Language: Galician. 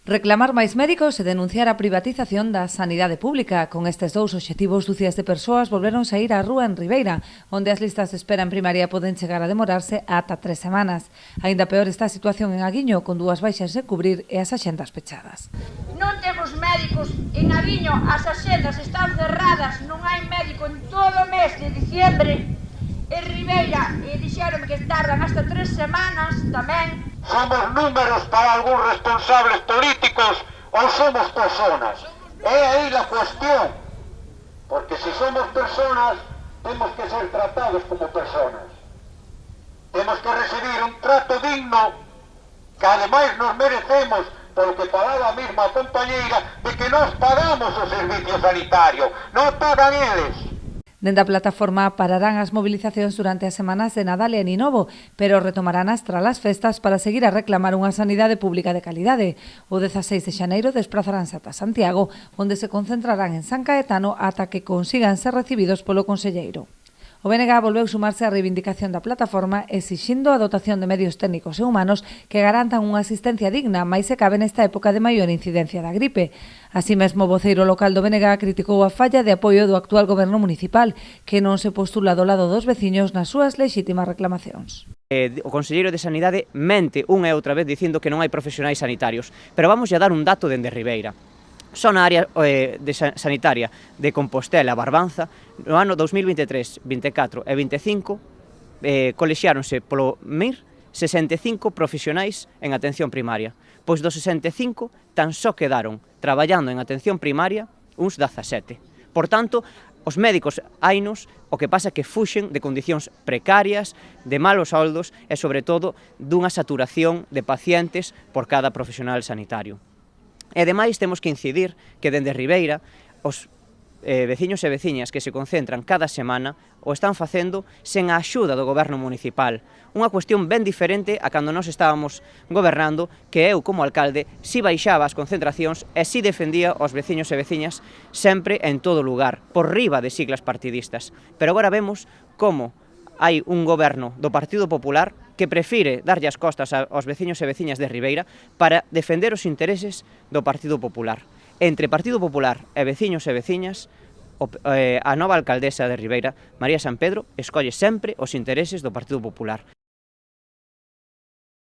Reclamar máis médicos e denunciar a privatización da sanidade pública. Con estes dous obxectivos, dúcias de persoas volveron a ir á rúa en Ribeira, onde as listas de espera en primaria poden chegar a demorarse ata 3 semanas. Aínda peor está a situación en Aguiño, con 2 baixas de cubrir e as axendas pechadas. Non temos médicos en Aguiño, as axendas están cerradas, non hai médico en todo o mes de diciembre. En Ribeira dixeron que tardan hasta 3 semanas tamén. Somos números para algúns responsables políticos ou somos personas? É aí a cuestión, porque se somos personas temos que ser tratados como personas. Temos que recibir un trato digno que ademais nos merecemos, porque falaba a mesma compañeira de que nós pagamos o servicio sanitario, non pagan eles. Dende a plataforma pararán as movilizacións durante as semanas de Nadal e Aninovo, pero retomarán as tras as festas para seguir a reclamar unha sanidade pública de calidade. O 16 de xaneiro desplazaránse ata Santiago, onde se concentrarán en San Caetano ata que consigan ser recibidos polo conselleiro. O BNG volveu sumarse á reivindicación da plataforma exixindo a dotación de medios técnicos e humanos que garantan unha asistencia digna, máis se cabe nesta época de maior incidencia da gripe. Así mesmo, o voceiro local do BNG criticou a falla de apoio do actual goberno municipal, que non se postula do lado dos veciños nas súas lexítimas reclamacións. O conselleiro de Sanidade mente unha e outra vez dicindo que non hai profesionais sanitarios, pero vamos a dar un dato dende Ribeira. Só na área sanitaria de Compostela e Barbanza, no ano 2023, 24 e 25, colexiáronse polo MIR 65 profesionais en atención primaria. Pois dos 65, tan só quedaron traballando en atención primaria uns 17. Por tanto, os médicos hainos, o que pasa é que fuxen de condicións precarias, de malos soldos e, sobre todo, dunha saturación de pacientes por cada profesional sanitario. E, ademais, temos que incidir que dende Ribeira os veciños e veciñas que se concentran cada semana o están facendo sen a axuda do goberno municipal. Unha cuestión ben diferente a cando nós estábamos gobernando, que eu, como alcalde, si baixaba as concentracións e si defendía os veciños e veciñas sempre en todo lugar, por riba de siglas partidistas. Pero agora vemos como hai un goberno do Partido Popular que prefire darlle as costas aos veciños e veciñas de Ribeira para defender os intereses do Partido Popular. Entre Partido Popular e veciños e veciñas, a nova alcaldesa de Ribeira, María San Pedro, escolle sempre os intereses do Partido Popular.